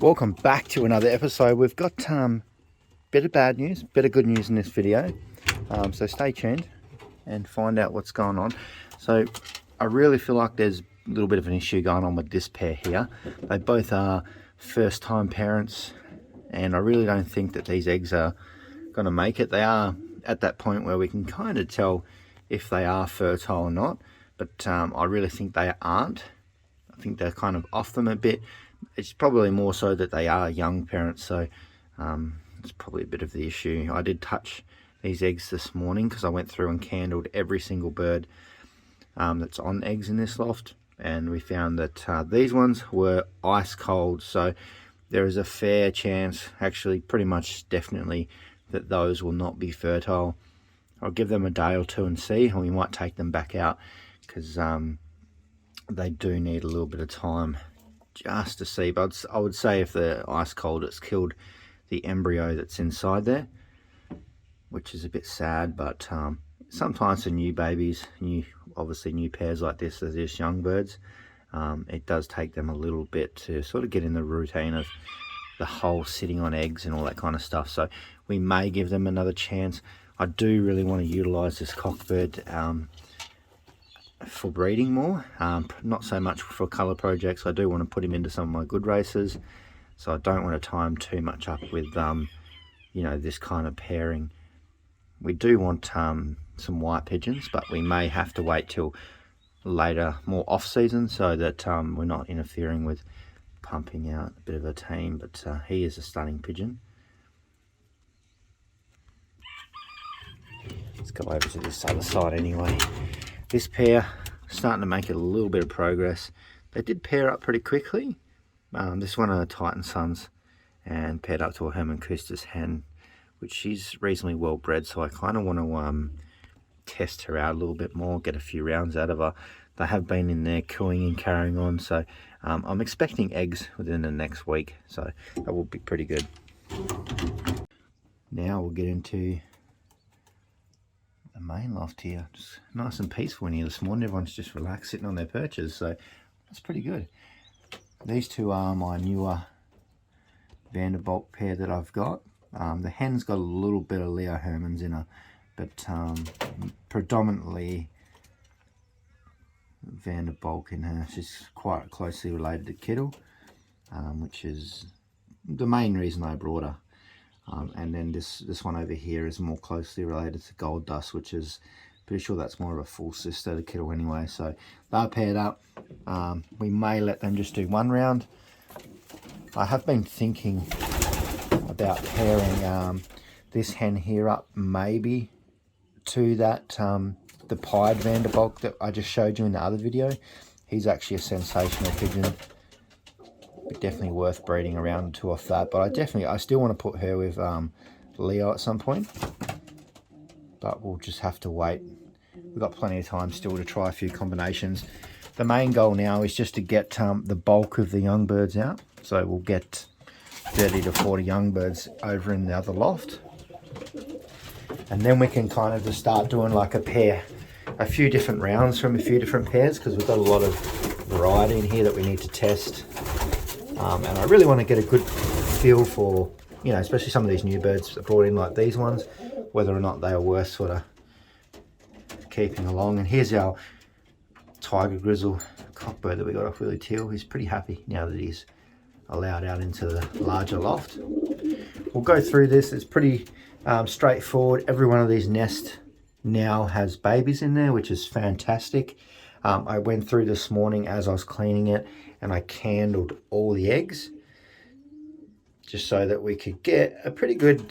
Welcome back to another episode. We've got bit of bad news, bit of good news in this video. So stay tuned and find out what's going on. So I really feel like there's a little bit of an issue going on with this pair here. They both are first time parents, and I really don't think that these eggs are going to make it. They are at that point where we can kind of tell if they are fertile or not, but I really think they aren't. I think they're kind of off them a bit. It's probably more so that they are young parents, so it's probably a bit of the issue. I did touch these eggs this morning because I went through and candled every single bird that's on eggs in this loft, and we found that these ones were ice cold, so there is a fair chance, actually pretty much definitely, that those will not be fertile. I'll give them a day or two and see, and we might take them back out because they do need a little bit of time just to see. But I would say if they're ice cold, it's killed the embryo that's inside there, which is a bit sad. But sometimes for new babies, obviously new pairs like this, they're just young birds, it does take them a little bit to sort of get in the routine of the whole sitting on eggs and all that kind of stuff. So we may give them another chance. I do really want to utilize this cockbird for breeding more, not so much for colour projects. I do want to put him into some of my good races, so I don't want to tie him too much up with you know, this kind of pairing. We do want some white pigeons, but we may have to wait till later, more off season, so that we're not interfering with pumping out a bit of a team. But he is a stunning pigeon. Let's go over to this other side anyway. This pair starting to make a little bit of progress. They did pair up pretty quickly. This one are Titan Sons and paired up to a Herman Kustis hen, which she's reasonably well bred, so I kind of want to test her out a little bit more, get a few rounds out of her. They have been in there cooing and carrying on, so I'm expecting eggs within the next week, so that will be pretty good. Now we'll get into the main loft here. Just nice and peaceful in here this morning. Everyone's just relaxed, sitting on their perches, so that's pretty good. These two are my newer Vanderbilt pair that I've got. The hen's got a little bit of Leo Hermans in her, but predominantly Vanderbilt in her. She's quite closely related to Kittle, which is the main reason I brought her. And then this one over here is more closely related to Gold Dust, which is pretty sure that's more of a full sister to Kittle anyway. So they're paired up. We may let them just do one round. I have been thinking about pairing this hen here up maybe to that the pied Vanderbilt that I just showed you in the other video. He's actually a sensational pigeon. Definitely worth breeding around two off that, but I still want to put her with Leo at some point, but we'll just have to wait. We've got plenty of time still to try a few combinations. The main goal now is just to get the bulk of the young birds out, so we'll get 30 to 40 young birds over in the other loft, and then we can kind of just start doing like a few different rounds from a few different pairs, because we've got a lot of variety in here that we need to test. And I really want to get a good feel for, you know, especially some of these new birds that brought in like these ones, whether or not they are worth sort of keeping along. And here's our tiger grizzle cockbird that we got off Willie Teal. He's pretty happy now that he's allowed out into the larger loft. We'll go through this. It's pretty straightforward. Every one of these nests now has babies in there, which is fantastic. I went through this morning as I was cleaning it, and I candled all the eggs just so that we could get a pretty good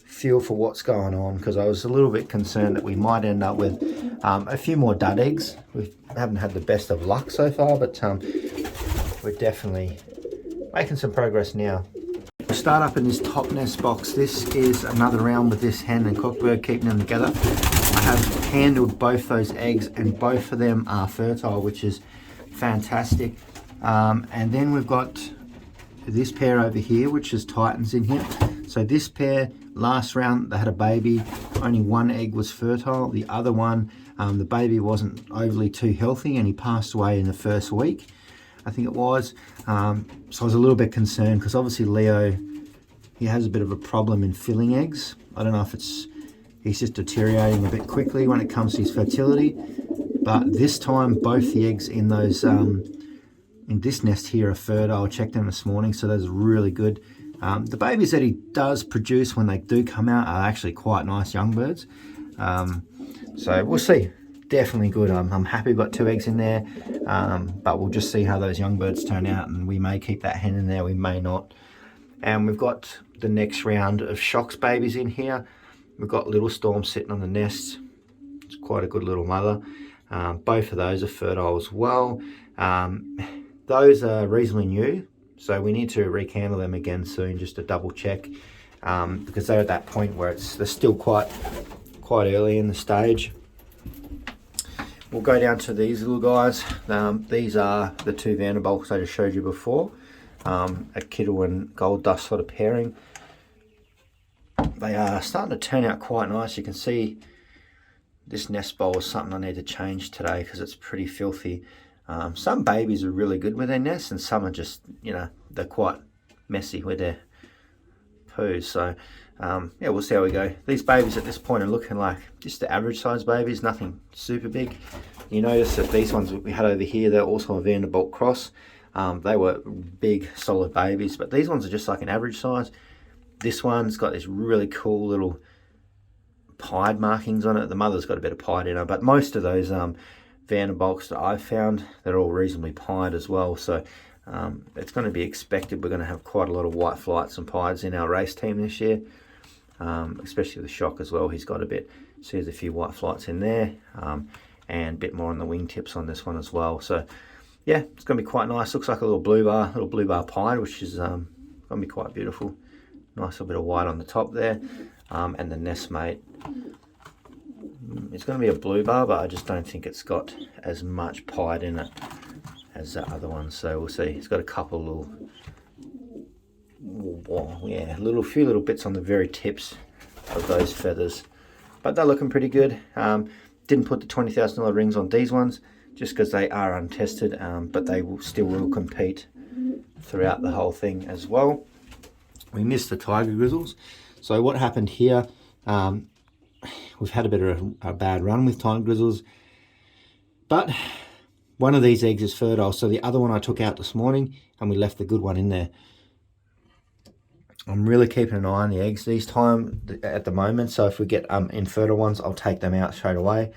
feel for what's going on, because I was a little bit concerned that we might end up with a few more dud eggs. We haven't had the best of luck so far, but we're definitely making some progress now. We'll start up in this top nest box. This is another round with this hen and cockbird, keeping them together. I have handled both those eggs, and both of them are fertile, which is fantastic. And then we've got this pair over here, which is Titans in here. So this pair, last round, they had a baby. Only one egg was fertile. The other one, the baby wasn't overly too healthy, and he passed away in the first week. I think it was. So I was a little bit concerned because obviously Leo, he has a bit of a problem in filling eggs. I don't know if he's just deteriorating a bit quickly when it comes to his fertility. But this time, both the eggs in those in this nest here are fertile. I checked them this morning, so those are really good. The babies that he does produce when they do come out are actually quite nice young birds. So we'll see. Definitely good. I'm happy we've got 2 eggs in there, but we'll just see how those young birds turn out, and we may keep that hen in there, we may not. And we've got the next round of Shocks babies in here. We've got Little Storm sitting on the nest. It's quite a good little mother. Both of those are fertile as well. Those are reasonably new, so we need to recandle them again soon just to double check, because they're at that point where they're still quite early in the stage. We'll go down to these little guys. These are the 2 Vanderbilts I just showed you before, a Kittle and Gold Dust sort of pairing. They are starting to turn out quite nice. You can see this nest bowl is something I need to change today because it's pretty filthy. Some babies are really good with their nests, and some are just, you know, they're quite messy with their poos. So yeah, we'll see how we go. These babies at this point are looking like just the average size babies, nothing super big. You notice that these ones we had over here, they're also a Vanderbilt cross. They were big solid babies, but these ones are just like an average size. This one's got this really cool little pied markings on it. The mother's got a bit of pied in her, but most of those Vanderbilts that I've found, they're all reasonably pied as well. So it's going to be expected we're going to have quite a lot of white flights and pieds in our race team this year, especially with Shock as well. He's got a bit, see there's a few white flights in there, and a bit more on the wingtips on this one as well. So yeah, it's going to be quite nice. Looks like a little blue bar pied, which is going to be quite beautiful. Nice little bit of white on the top there, and the nestmate, it's going to be a blue bar, but I just don't think it's got as much pied in it as the other one. So we'll see. It's got a couple little, few little bits on the very tips of those feathers, but they're looking pretty good. Didn't put the $20,000 rings on these ones just because they are untested, but they still will compete throughout the whole thing as well. We missed the tiger grizzles. So what happened here, we've had a bit of a bad run with tiger grizzles, but one of these eggs is fertile, so the other one I took out this morning and we left the good one in there. I'm really keeping an eye on the eggs these time at the moment, so if we get infertile ones, I'll take them out straight away,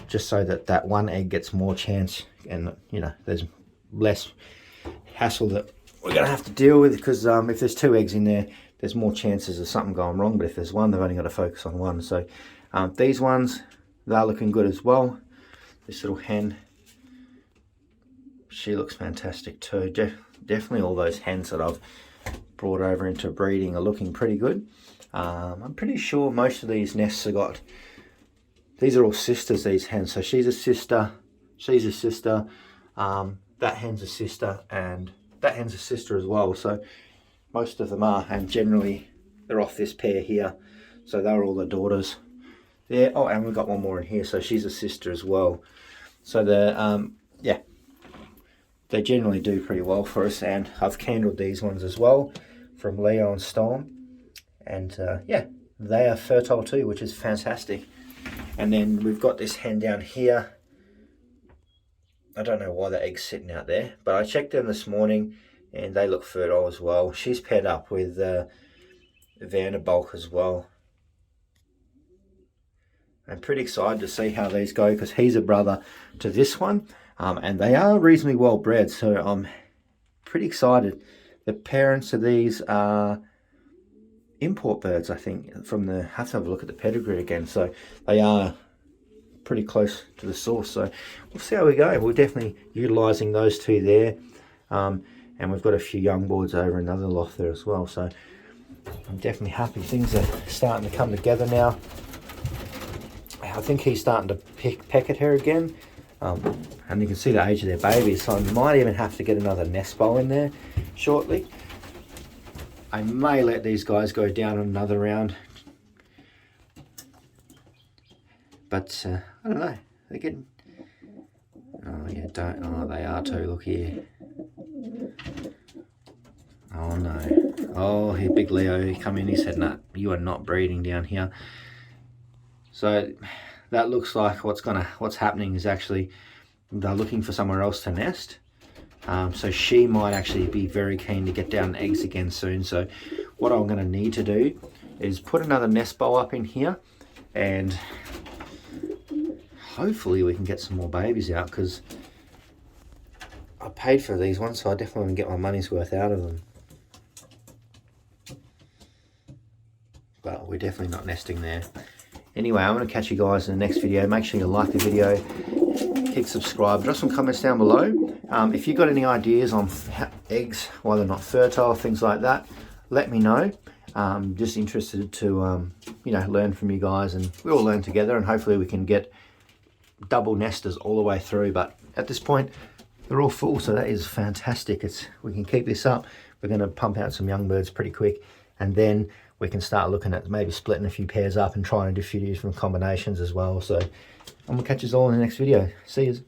just so that one egg gets more chance, and you know, there's less hassle that we're going to have to deal with, because if there's 2 eggs in there, there's more chances of something going wrong, but if there's one, they've only got to focus on one. So these ones, they're looking good as well. This little hen, she looks fantastic too. Definitely all those hens that I've brought over into breeding are looking pretty good. I'm pretty sure most of these nests have got, these are all sisters, these hens. So she's a sister, she's a sister, that hen's a sister, and that hen's a sister as well. So most of them are, and generally they're off this pair here. So they're all the daughters there. Oh, and we've got one more in here, so she's a sister as well. So they're, yeah, they generally do pretty well for us. And I've candled these ones as well from Leo and Storm. And yeah, they are fertile too, which is fantastic. And then we've got this hen down here. I don't know why the egg's sitting out there, but I checked them this morning and they look fertile as well. She's paired up with Vanderbilt as well. I'm pretty excited to see how these go, because he's a brother to this one, and they are reasonably well bred, so I'm pretty excited. The parents of these are import birds, I think, from the, have to have a look at the pedigree again, so they are pretty close to the source. So we'll see how we go. We're definitely utilising those 2 there, and we've got a few young boards over another loft there as well, so I'm definitely happy. Things are starting to come together now. I think he's starting to peck at her again, and you can see the age of their babies, so I might even have to get another nest bowl in there shortly. I may let these guys go down another round, but I don't know, they're getting, oh yeah, they are too, look here, Oh no. Oh, here, big Leo, he come in, he said, "No, you are not breeding down here." So that looks like what's happening is actually they're looking for somewhere else to nest. So she might actually be very keen to get down eggs again soon. So what I'm going to need to do is put another nest bowl up in here, and hopefully we can get some more babies out, because I paid for these ones, so I definitely want to get my money's worth out of them. But we're definitely not nesting there. Anyway, I'm going to catch you guys in the next video. Make sure you like the video, click subscribe, drop some comments down below. If you've got any ideas on eggs, why they're not fertile, things like that, let me know. Just interested to you know, learn from you guys, and we all learn together, and hopefully we can get double nesters all the way through. But at this point they're all full, so that is fantastic. We can keep this up. We're going to pump out some young birds pretty quick, and then we can start looking at maybe splitting a few pairs up and trying to do a few different combinations as well. So I'm gonna catch us all in the next video. See you.